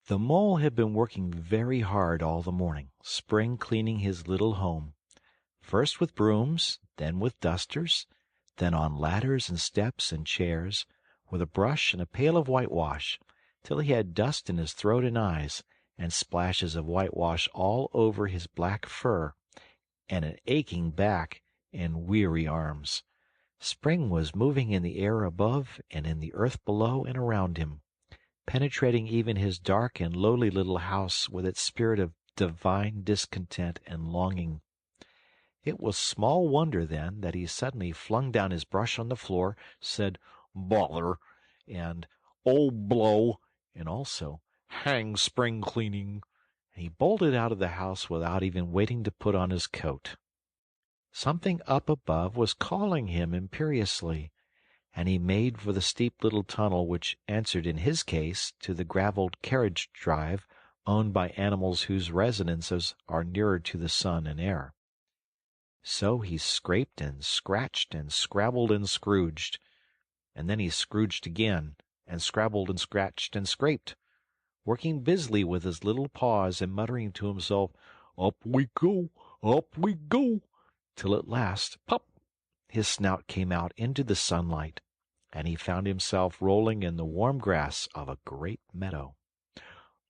The Mole had been working very hard all the morning, spring cleaning his little home, first with brooms, then with dusters, then on ladders and steps and chairs, with a brush and a pail of whitewash, till he had dust in his throat and eyes, and splashes of whitewash all over his black fur, and an aching back and weary arms. Spring was moving in the air above and in the earth below and around him, penetrating even his dark and lowly little house with its spirit of divine discontent and longing. It was small wonder, then, that he suddenly flung down his brush on the floor, said "Bother!" and "Oh, blow!" and also "Hang spring cleaning!" and he bolted out of the house without even waiting to put on his coat. Something up above was calling him imperiously, and he made for the steep little tunnel which answered in his case to the gravelled carriage drive owned by animals whose residences are nearer to the sun and air. So he scraped and scratched and scrabbled and scrouged, and then he scrouged again, and scrabbled and scratched and scraped, working busily with his little paws and muttering to himself, up we go, till at last, pop! His snout came out into the sunlight, and he found himself rolling in the warm grass of a great meadow.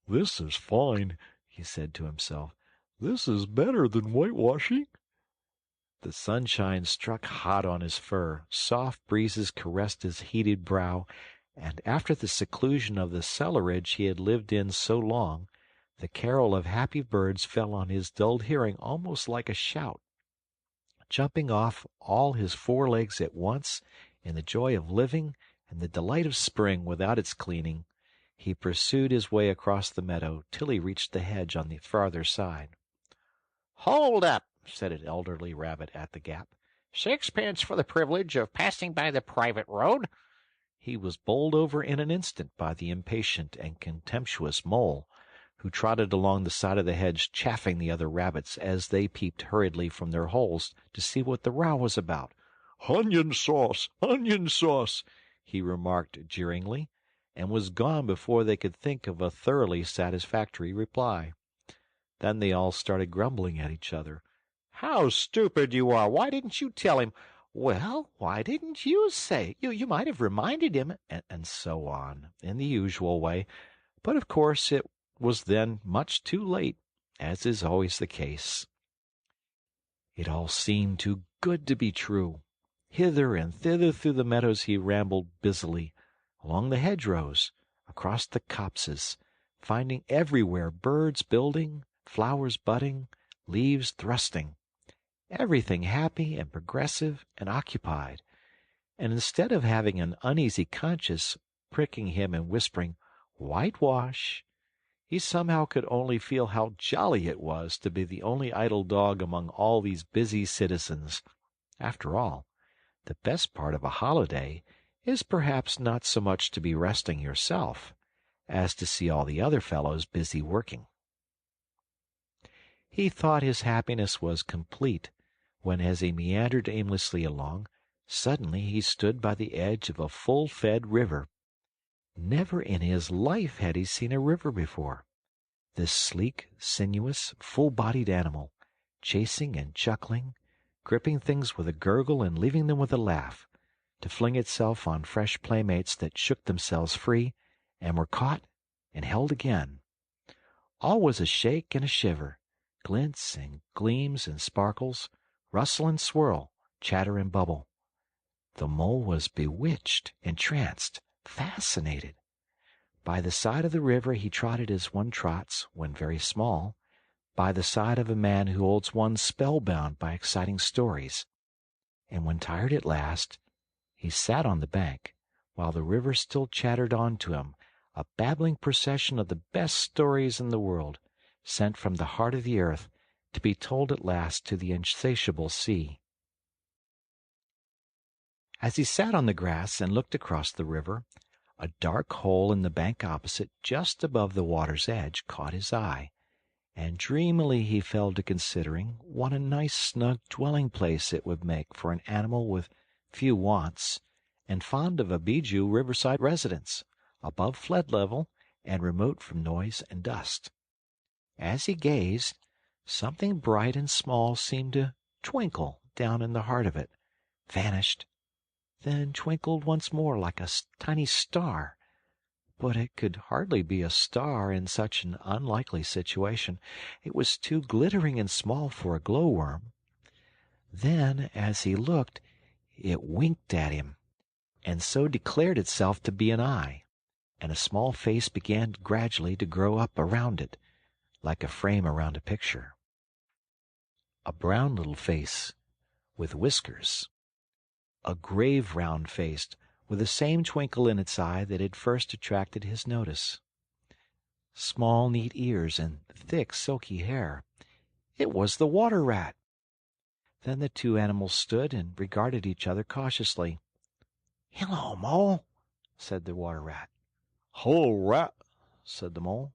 "This is fine," he said to himself. "This is better than whitewashing." The sunshine struck hot on his fur, soft breezes caressed his heated brow, and after the seclusion of the cellarage he had lived in so long, the carol of happy birds fell on his dulled hearing almost like a shout. Jumping off all his 4 legs at once, in the joy of living and the delight of spring without its cleaning, he pursued his way across the meadow till he reached the hedge on the farther side. "Hold up!" said an elderly rabbit at the gap. "Sixpence for the privilege of passing by the private road." He was bowled over in an instant by the impatient and contemptuous Mole, who trotted along the side of the hedge chaffing the other rabbits as they peeped hurriedly from their holes to see what the row was about. "Onion sauce! Onion sauce!" he remarked jeeringly, and was gone before they could think of a thoroughly satisfactory reply. Then they all started grumbling at each other. "How stupid you are! Why didn't you tell him?" "Well, why didn't you say? You might have reminded him," and so on, in the usual way. But of course it was then much too late, as is always the case. It all seemed too good to be true. Hither and thither through the meadows he rambled busily, along the hedgerows, across the copses, finding everywhere birds building, flowers budding, leaves thrusting, everything happy and progressive and occupied, and instead of having an uneasy conscience pricking him and whispering, "Whitewash," he somehow could only feel how jolly it was to be the only idle dog among all these busy citizens. After all, the best part of a holiday is perhaps not so much to be resting yourself as to see all the other fellows busy working. He thought his happiness was complete when, as he meandered aimlessly along, suddenly he stood by the edge of a full-fed river. Never in his life had he seen a river before. This sleek, sinuous, full-bodied animal, chasing and chuckling, gripping things with a gurgle and leaving them with a laugh, to fling itself on fresh playmates that shook themselves free and were caught and held again. All was a shake and a shiver, glints and gleams and sparkles, rustle and swirl, chatter and bubble. The Mole was bewitched, entranced, fascinated. By the side of the river he trotted as one trots, when very small, by the side of a man who holds one spellbound by exciting stories, and when tired at last, he sat on the bank, while the river still chattered on to him, a babbling procession of the best stories in the world, sent from the heart of the earth to be told at last to the insatiable sea. As he sat on the grass and looked across the river, a dark hole in the bank opposite, just above the water's edge, caught his eye, and dreamily he fell to considering what a nice snug dwelling-place it would make for an animal with few wants, and fond of a bijou riverside residence, above flood level, and remote from noise and dust. As he gazed, something bright and small seemed to twinkle down in the heart of it, vanished, then twinkled once more like a tiny star. But it could hardly be a star in such an unlikely situation. It was too glittering and small for a glowworm. Then, as he looked, it winked at him, and so declared itself to be an eye, and a small face began gradually to grow up around it, like a frame around a picture. A brown little face, with whiskers. A grave round face, with the same twinkle in its eye that had first attracted his notice. Small neat ears and thick silky hair. It was the water rat. Then the two animals stood and regarded each other cautiously. "Hello, Mole," said the water rat. "Hello, Rat," said the Mole.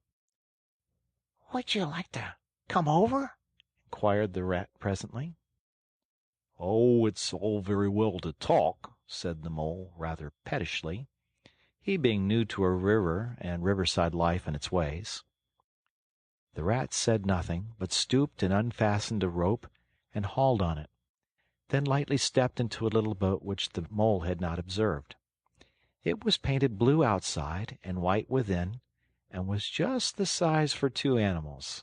"Would you like to come over?" inquired the rat presently. "Oh, it's all very well to talk," said the Mole, rather pettishly, he being new to a river and riverside life and its ways. The rat said nothing, but stooped and unfastened a rope and hauled on it, then lightly stepped into a little boat which the Mole had not observed. It was painted blue outside and white within, and was just the size for two animals,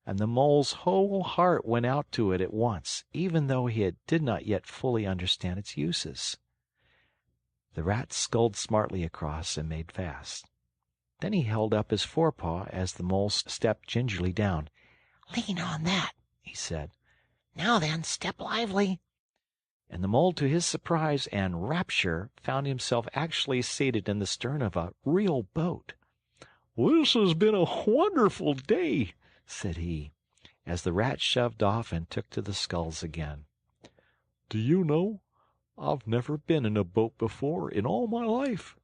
and the Mole's whole heart went out to it at once, even though he did not yet fully understand its uses. The rat sculled smartly across and made fast. Then he held up his forepaw as the Mole stepped gingerly down. "Lean on that," he said. "Now then, step lively." And the Mole, to his surprise and rapture, found himself actually seated in the stern of a real boat. "This has been a wonderful day," said he, as the rat shoved off and took to the sculls again. "Do you know, I've never been in a boat before in all my life."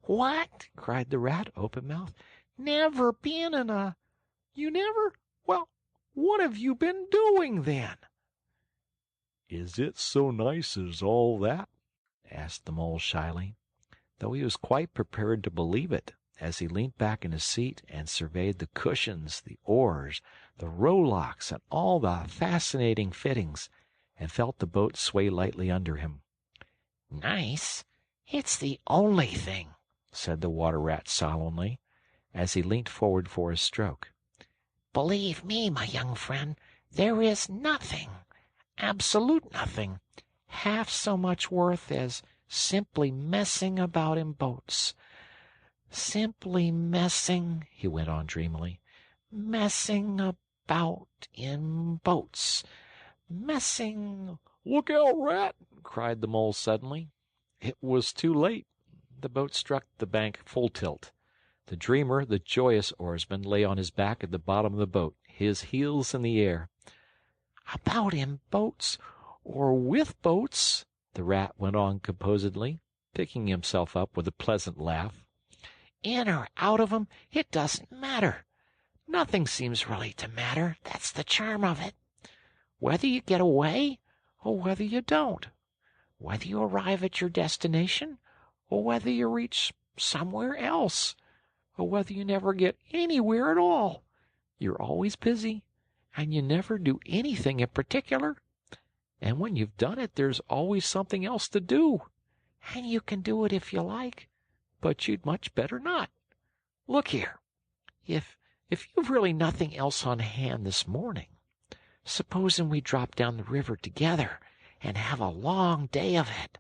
"What?" cried the rat, open-mouthed. "Never been in a... You never? Well, what have you been doing, then?" "Is it so nice as all that?" asked the Mole shyly, though he was quite prepared to believe it, as he leant back in his seat and surveyed the cushions, the oars, the rowlocks, and all the fascinating fittings, and felt the boat sway lightly under him. "Nice? It's the only thing," said the water rat solemnly, as he leant forward for a stroke. "Believe me, my young friend, there is nothing, absolute nothing, half so much worth as simply messing about in boats. Simply messing," he went on dreamily, "messing about in boats. Messing—" "Look out, Rat!" cried the Mole suddenly. It was too late. The boat struck the bank full tilt. The dreamer, the joyous oarsman, lay on his back at the bottom of the boat, his heels in the air. "About in boats, or with boats," the rat went on composedly, picking himself up with a pleasant laugh. "In or out of 'em, it doesn't matter. Nothing seems really to matter. That's the charm of it. Whether you get away, or whether you don't. Whether you arrive at your destination, or whether you reach somewhere else, or whether you never get anywhere at all. You're always busy, and you never do anything in particular. And when you've done it, there's always something else to do. And you can do it if you like, but you'd much better not. Look here, if you've really nothing else on hand this morning, supposing we drop down the river together and have a long day of it."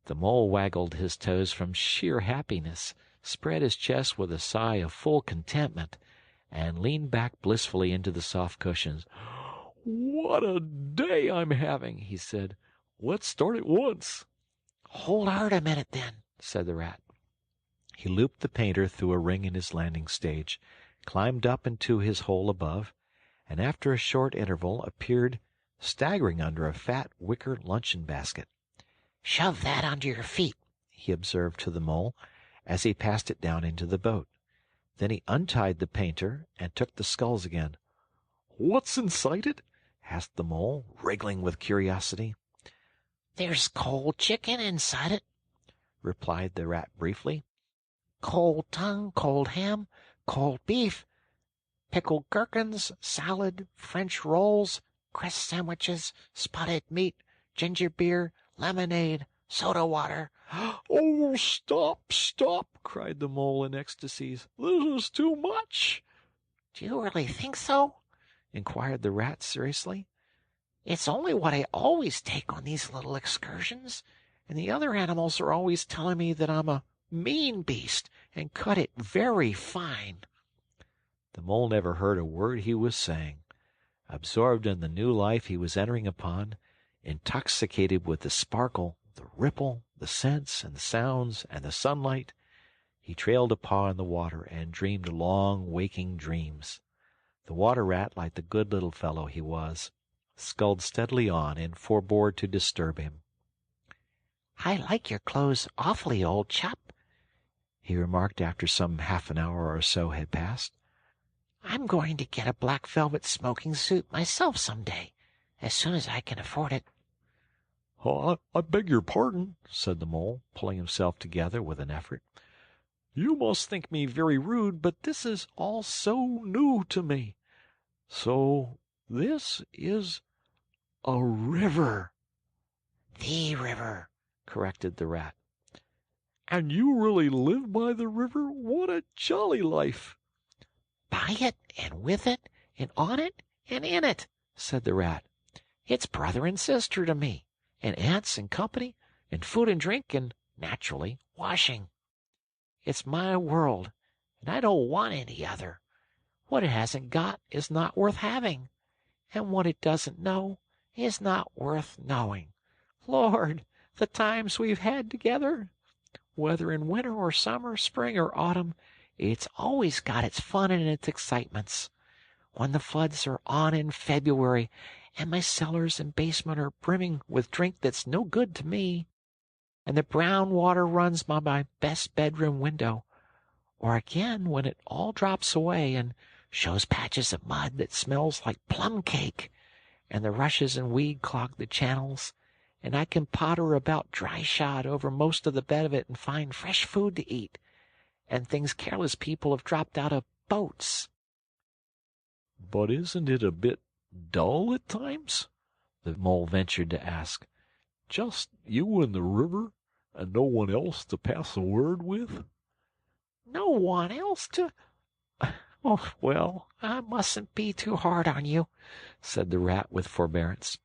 The Mole waggled his toes from sheer happiness, spread his chest with a sigh of full contentment, and leaned back blissfully into the soft cushions. "What a day I'm having," he said. "Let's start at once." "Hold hard a minute, then," said the rat. He looped the painter through a ring in his landing stage, climbed up into his hole above, and after a short interval appeared staggering under a fat wicker luncheon basket. "Shove that under your feet," he observed to the Mole, as he passed it down into the boat. Then he untied the painter and took the sculls again. "What's inside it?" asked the Mole, wriggling with curiosity. "There's cold chicken inside it," replied the rat briefly. cold tongue, cold ham, cold beef, pickled gherkins, salad, French rolls, cress sandwiches, spotted meat, ginger beer, lemonade, soda water." "Oh, stop, stop!" cried the Mole in ecstasies. "This is too much." "Do you really think so?" inquired the Rat seriously. "It's only what I always take on these little excursions, and the other animals are always telling me that I'm a mean beast and cut it very fine." The Mole never heard a word he was saying. Absorbed in the new life he was entering upon, intoxicated with the sparkle, the ripple, the scents and the sounds and the sunlight, he trailed a paw in the water and dreamed long waking dreams. The Water Rat, like the good little fellow he was, sculled steadily on and forbore to disturb him. "I like your clothes awfully, old chap," he remarked after some half an hour or so had passed. "I'm going to get a black velvet smoking suit myself some day, as soon as I can afford it." "Oh, I beg your pardon," said the Mole, pulling himself together with an effort. "You must think me very rude, but this is all so new to me. So this is a river." "The river," corrected the Rat. "And you really live by the river? What a jolly life!" "By it, and with it, and on it, and in it," said the Rat. "It's brother and sister to me, and aunts and company, and food and drink, and, naturally, washing. It's my world, and I don't want any other. What it hasn't got is not worth having, and what it doesn't know is not worth knowing. Lord, the times we've had together! Whether in winter or summer, spring or autumn, it's always got its fun and its excitements. When the floods are on in February, and my cellars and basement are brimming with drink that's no good to me, and the brown water runs by my best bedroom window, or again when it all drops away and shows patches of mud that smells like plum cake, and the rushes and weed clog the channels, and I can potter about dry-shod over most of the bed of it and find fresh food to eat, and things careless people have dropped out of boats." "But isn't it a bit dull at times?" the Mole ventured to ask. "Just you and the river, and no one else to pass a word with?" "No one else to... Oh, well, I mustn't be too hard on you," said the Rat with forbearance.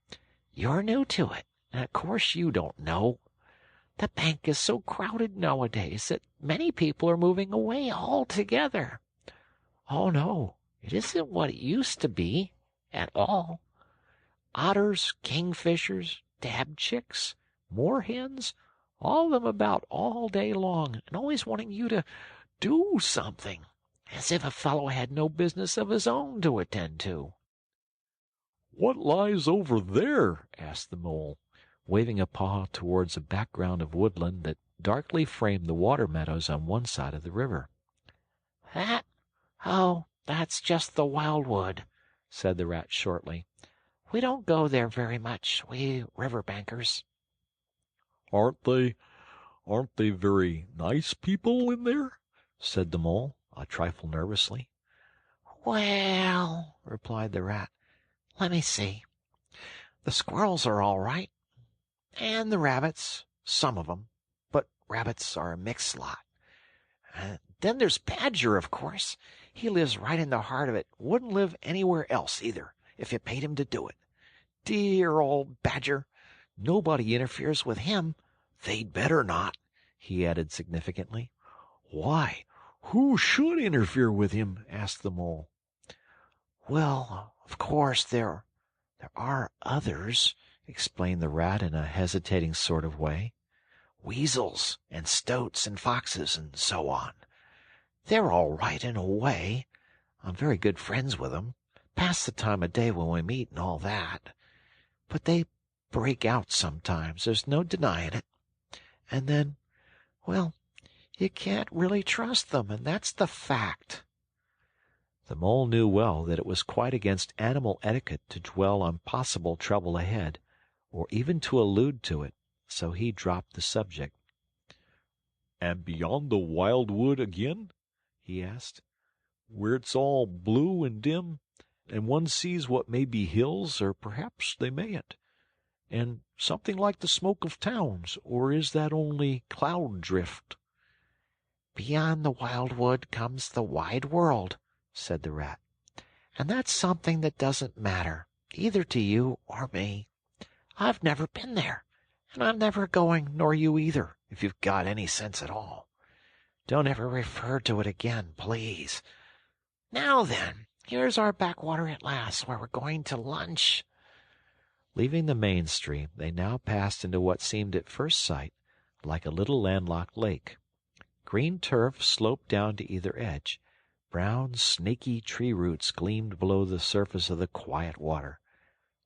"You're new to it, and of course you don't know. The bank is so crowded nowadays that many people are moving away altogether. Oh, no, it isn't what it used to be, at all. Otters, kingfishers, dabchicks, moorhens, all of them about all day long, and always wanting you to do something, as if a fellow had no business of his own to attend to." "What lies over there?" asked the Mole, waving a paw towards a background of woodland that darkly framed the water meadows on one side of the river. "That? Oh, that's just the wildwood," said the Rat shortly. "We don't go there very much, we river bankers." Aren't they very nice people in there?" said the Mole, a trifle nervously. "Well," replied the Rat, "let me see. The squirrels are all right, and the rabbits, some of 'em, but rabbits are a mixed lot. Then there's Badger, of course. He lives right in the heart of it. Wouldn't live anywhere else, either, if you paid him to do it. Dear old Badger. Nobody interferes with him. They'd better not," he added significantly. "Why, who should interfere with him?" asked the Mole. "Well, of course, there are others," explained the Rat in a hesitating sort of way. "Weasels and stoats and foxes and so on. They're all right in a way. I'm very good friends with 'em. Pass the time of day when we meet and all that. But they break out sometimes, there's no denying it. And then, well, you can't really trust them, and that's the fact." The Mole knew well that it was quite against animal etiquette to dwell on possible trouble ahead, or even to allude to it, so he dropped the subject. And beyond the wild wood again?" he asked. "Where it's all blue and dim, and one sees what may be hills, or perhaps they mayn't, and something like the smoke of towns, or is that only cloud drift?" "Beyond the wild wood comes the wide world," said the Rat. "And that's something that doesn't matter, either to you or me. I've never been there, and I'm never going, nor you either, if you've got any sense at all. Don't ever refer to it again, please. Now then, here's our backwater at last, where we're going to lunch." Leaving the main stream, they now passed into what seemed at first sight like a little landlocked lake. Green turf sloped down to either edge. Brown, snaky tree roots gleamed below the surface of the quiet water,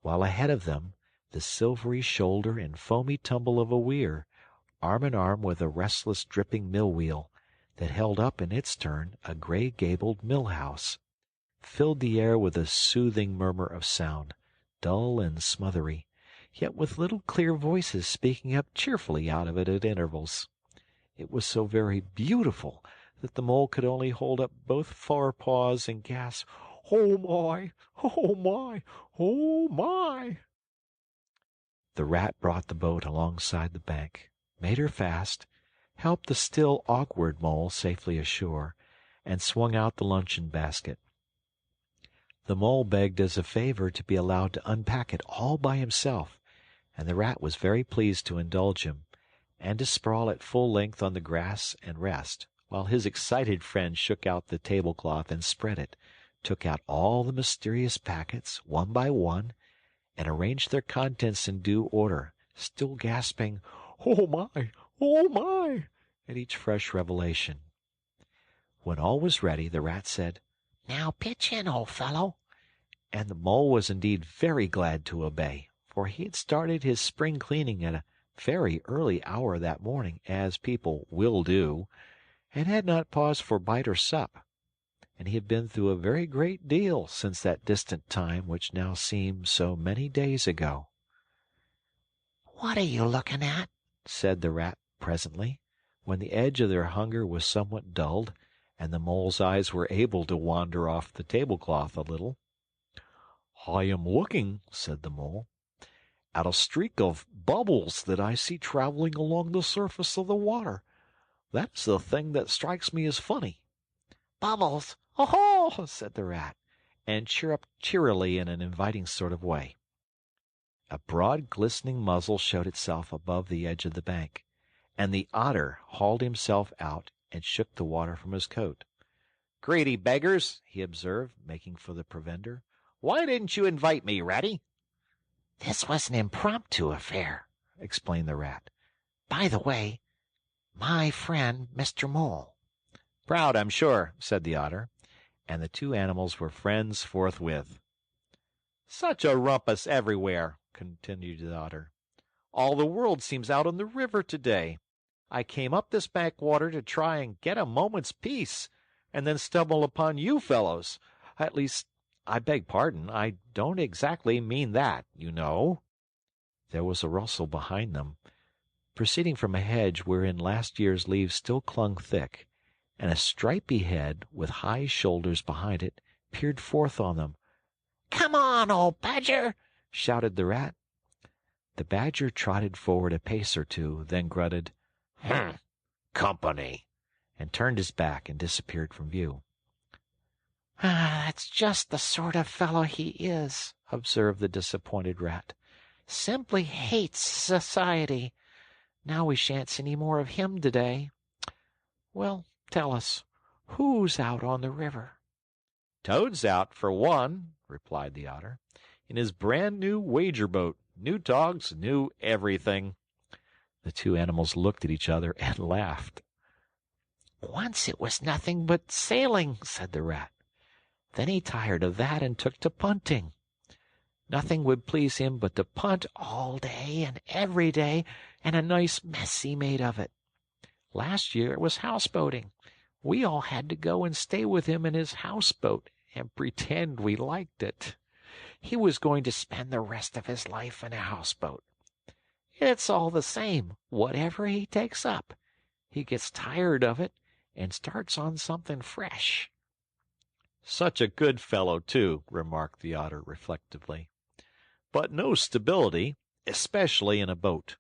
while ahead of them the silvery shoulder and foamy tumble of a weir, arm in arm with a restless dripping mill-wheel that held up in its turn a gray-gabled mill-house, filled the air with a soothing murmur of sound, dull and smothery, yet with little clear voices speaking up cheerfully out of it at intervals. It was so very beautiful that the Mole could only hold up both forepaws and gasp, "Oh, my! Oh, my! Oh, my!" The Rat brought the boat alongside the bank, made her fast, helped the still awkward Mole safely ashore, and swung out the luncheon basket. The Mole begged as a favor to be allowed to unpack it all by himself, and the Rat was very pleased to indulge him, and to sprawl at full length on the grass and rest, while his excited friend shook out the tablecloth and spread it, took out all the mysterious packets, one by one, and arranged their contents in due order, still gasping, "Oh, my! Oh, my!" at each fresh revelation. When all was ready, the Rat said, "Now pitch in, old fellow." And the Mole was indeed very glad to obey, for he had started his spring cleaning at a very early hour that morning, as people will do, and had not paused for bite or sup, and he had been through a very great deal since that distant time which now seemed so many days ago. "What are you looking at?" said the Rat presently, when the edge of their hunger was somewhat dulled, and the Mole's eyes were able to wander off the tablecloth a little. "I am looking," said the Mole, "at a streak of bubbles that I see traveling along the surface of the water. That's the thing that strikes me as funny." "Bubbles! Oh-ho!" said the Rat, and chirruped cheerily in an inviting sort of way. A broad glistening muzzle showed itself above the edge of the bank, and the Otter hauled himself out and shook the water from his coat. "Greedy beggars," he observed, making for the provender. "Why didn't you invite me, Ratty?" "This was an impromptu affair," explained the Rat. "By the way, my friend Mr. Mole." "Proud, I'm sure," said the Otter, and the two animals were friends forthwith. "Such a rumpus everywhere," continued the Otter. "All the world seems out on the river today. I came up this backwater to try and get a moment's peace, and then stumble upon you fellows. At least, I beg pardon, I don't exactly mean that, you know." There was a rustle behind them, proceeding from a hedge wherein last year's leaves still clung thick, and a stripy head with high shoulders behind it peered forth on them. "Come on, old Badger!" shouted the Rat. The Badger trotted forward a pace or two, then grunted, "Company," and turned his back and disappeared from view. "That's just the sort of fellow he is," observed the disappointed Rat. "Simply hates society. Now we shan't see any more of him today. Well, tell us, who's out on the river?" "Toad's out, for one," replied the Otter, "in his brand-new wager-boat. New togs, new everything." The two animals looked at each other and laughed. "Once it was nothing but sailing," said the Rat. "Then he tired of that and took to punting. Nothing would please him but to punt all day and every day, and a nice mess he made of it. Last year it was houseboating. We all had to go and stay with him in his houseboat and pretend we liked it. He was going to spend the rest of his life in a houseboat. It's all the same, whatever he takes up. he gets tired of it and starts on something fresh." "Such a good fellow, too," remarked the Otter reflectively. "But no stability, especially in a boat."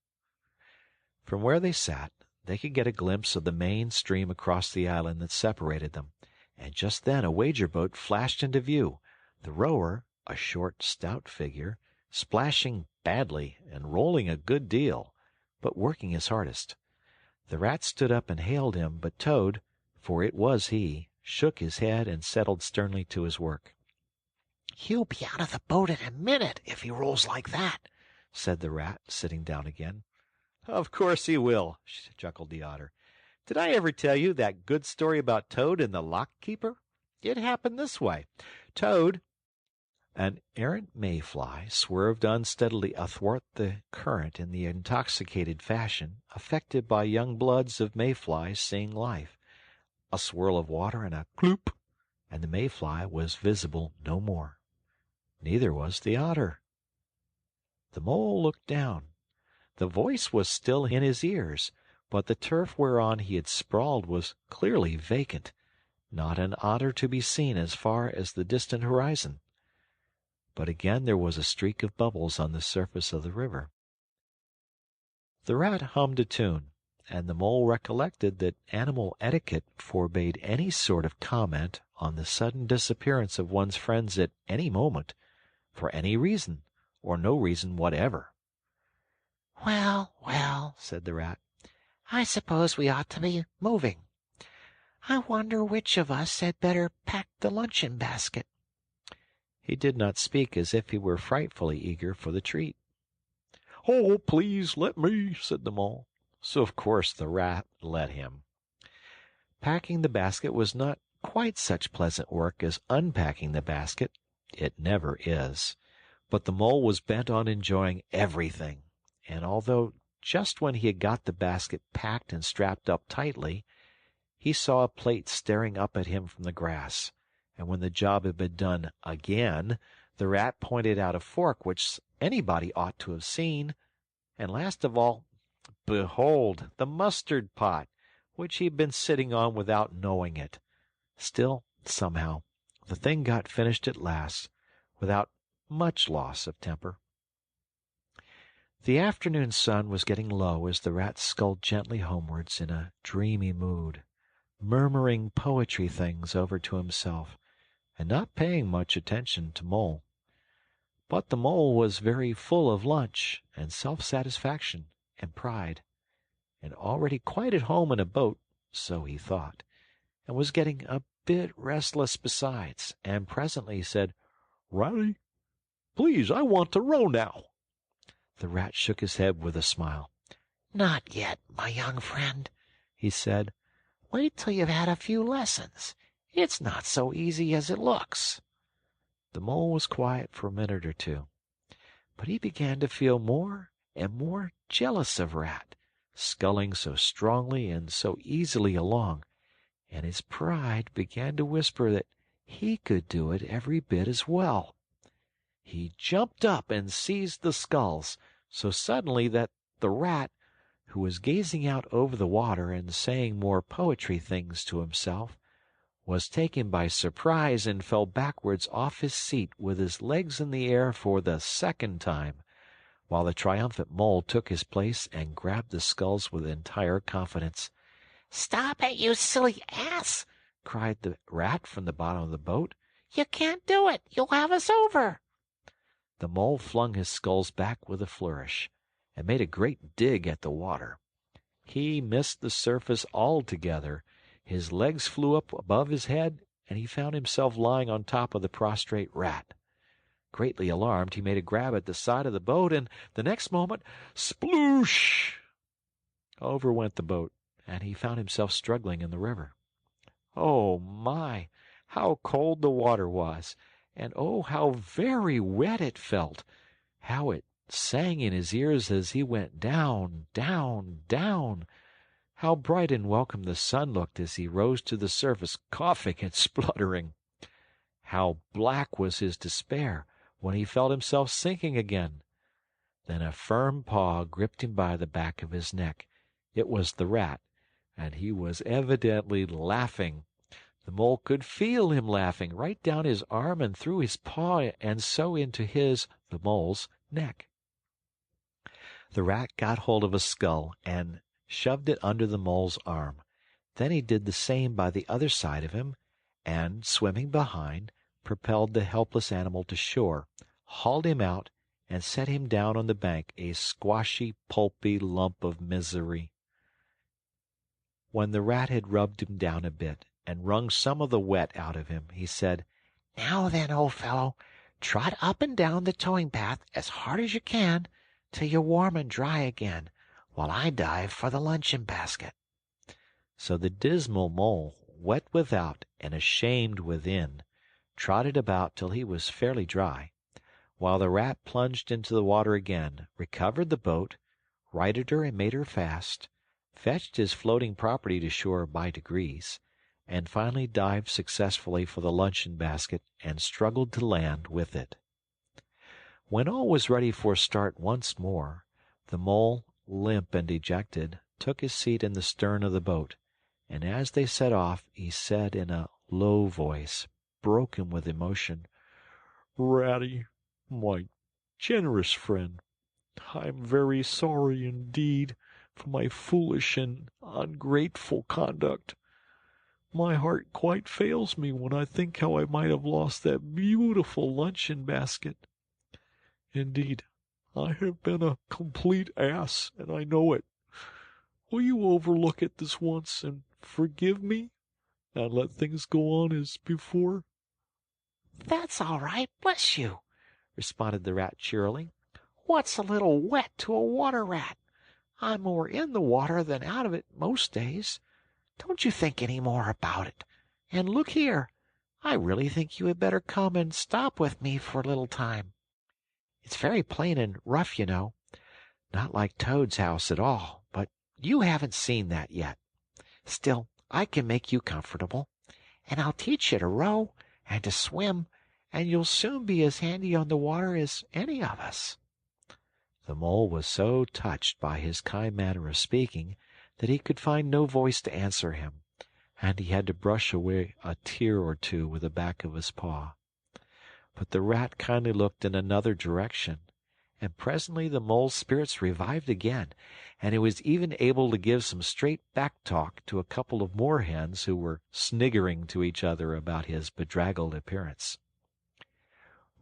From where they sat, they could get a glimpse of the main stream across the island that separated them, and just then a wager boat flashed into view, the rower, a short, stout figure, splashing badly and rolling a good deal, but working his hardest. The Rat stood up and hailed him, but Toad, for it was he, shook his head and settled sternly to his work. "He'll be out of the boat in a minute if he rolls like that," said the Rat, sitting down again. "Of course he will," chuckled the Otter. "Did I ever tell you that good story about Toad and the lock keeper? It happened this way. Toad—" An errant mayfly swerved unsteadily athwart the current in the intoxicated fashion affected by young bloods of mayflies seeing life. A swirl of water and a kloop, and the mayfly was visible no more. Neither was the Otter. The Mole looked down. The voice was still in his ears, but the turf whereon he had sprawled was clearly vacant. Not an otter to be seen as far as the distant horizon. But again there was a streak of bubbles on the surface of the river. The Rat hummed a tune, and the Mole recollected that animal etiquette forbade any sort of comment on the sudden disappearance of one's friends at any moment, for any reason, or no reason whatever. "Well, well," said the Rat, "I suppose we ought to be moving. I wonder which of us had better pack the luncheon basket." He did not speak as if he were frightfully eager for the treat. "Oh, please let me," said the Mole. So of course the Rat let him. Packing the basket was not quite such pleasant work as unpacking the basket. It never is. But the Mole was bent on enjoying everything, and although just when he had got the basket packed and strapped up tightly, he saw a plate staring up at him from the grass, and when the job had been done again, the Rat pointed out a fork which anybody ought to have seen, and last of all, behold, the mustard pot, which he had been sitting on without knowing it. Still, somehow, the thing got finished at last, without much loss of temper. The afternoon sun was getting low as the Rat sculled gently homewards in a dreamy mood, murmuring poetry things over to himself, and not paying much attention to Mole. But the Mole was very full of lunch and self-satisfaction and pride, and already quite at home in a boat, so he thought, and was getting a bit restless besides, and presently said, "Ratty, please, I want to row now." The Rat shook his head with a smile. "Not yet, my young friend," he said. "Wait till you've had a few lessons. It's not so easy as it looks." The Mole was quiet for a minute or two, but he began to feel more and more jealous of Rat, sculling so strongly and so easily along, and his pride began to whisper that he could do it every bit as well. He jumped up and seized the sculls so suddenly that the Rat, who was gazing out over the water and saying more poetry things to himself, was taken by surprise and fell backwards off his seat with his legs in the air for the second time, while the triumphant Mole took his place and grabbed the sculls with entire confidence. "Stop it, you silly ass!" cried the Rat from the bottom of the boat. "You can't do it. You'll have us over." The Mole flung his sculls back with a flourish, and made a great dig at the water. He missed the surface altogether. His legs flew up above his head, and he found himself lying on top of the prostrate Rat. Greatly alarmed, he made a grab at the side of the boat, and the next moment, sploosh! Over went the boat, and he found himself struggling in the river. Oh, my! How cold the water was, and oh, how very wet it felt! How it sang in his ears as he went down, down, down! How bright and welcome the sun looked as he rose to the surface, coughing and spluttering! How black was his despair when he felt himself sinking again! Then a firm paw gripped him by the back of his neck. It was the Rat, and he was evidently laughing. The mole could feel him laughing right down his arm and through his paw and so into his, the mole's, neck. The rat got hold of a skull and shoved it under the mole's arm. Then he did the same by the other side of him, and, swimming behind, propelled the helpless animal to shore, hauled him out, and set him down on the bank, a squashy, pulpy lump of misery. When the rat had rubbed him down a bit and wrung some of the wet out of him, he said, "Now then, old fellow, trot up and down the towing path as hard as you can till you're warm and dry again, while I dive for the luncheon basket." So the dismal mole, wet without and ashamed within, trotted about till he was fairly dry, while the rat plunged into the water again, recovered the boat, righted her and made her fast, fetched his floating property to shore by degrees, and finally dived successfully for the luncheon basket and struggled to land with it. When all was ready for a start once more, the mole, limp and dejected, took his seat in the stern of the boat, and as they set off he said in a low voice, broken with emotion, Ratty, my generous friend, I am very sorry indeed for my foolish and ungrateful conduct. My heart quite fails me when I think how I might have lost that beautiful luncheon basket. Indeed, I have been a complete ass, and I know it. Will you overlook it this once and forgive me, and let things go on as before? "That's all right, bless you," responded the rat cheerily. "What's a little wet to a water rat? I'm more in the water than out of it most days. Don't you think any more about it. And look here, I really think you had better come and stop with me for a little time. It's very plain and rough, you know. Not like Toad's house at all, but you haven't seen that yet. Still, I can make you comfortable, and I'll teach you to row and to swim, and you'll soon be as handy on the water as any of us." The mole was so touched by his kind manner of speaking that he could find no voice to answer him, and he had to brush away a tear or two with the back of his paw. But the rat kindly looked in another direction, and presently the mole's spirits revived again, and he was even able to give some straight back talk to a couple of moorhens who were sniggering to each other about his bedraggled appearance.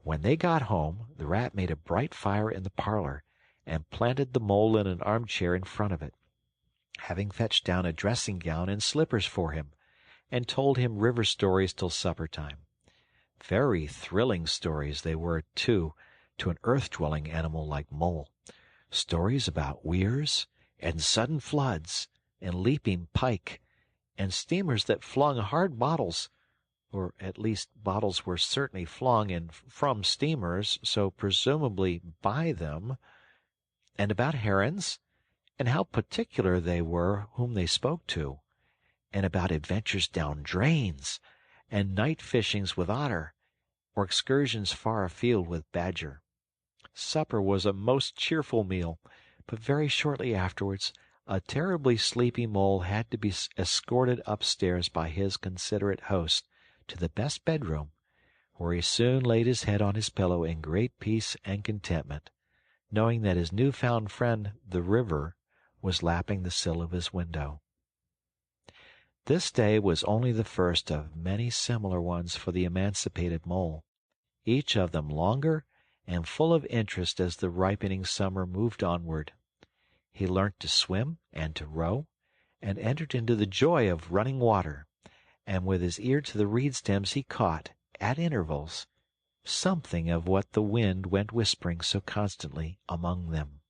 When they got home, the rat made a bright fire in the parlor, and planted the mole in an armchair in front of it, having fetched down a dressing-gown and slippers for him, and told him river stories till supper-time. Very thrilling stories they were, too, to an earth-dwelling animal like Mole. Stories about weirs, and sudden floods, and leaping pike, and steamers that flung hard bottles, or at least bottles were certainly flung in from steamers, so presumably by them, and about herons, and how particular they were whom they spoke to, and about adventures down drains, and night fishings with otter, or excursions far afield with badger. Supper was a most cheerful meal, but very shortly afterwards a terribly sleepy mole had to be escorted upstairs by his considerate host to the best bedroom, where he soon laid his head on his pillow in great peace and contentment, knowing that his new-found friend, the river, was lapping the sill of his window. This day was only the first of many similar ones for the emancipated mole, each of them longer and full of interest as the ripening summer moved onward. He learnt to swim and to row, and entered into the joy of running water, and with his ear to the reed stems he caught, at intervals, something of what the wind went whispering so constantly among them.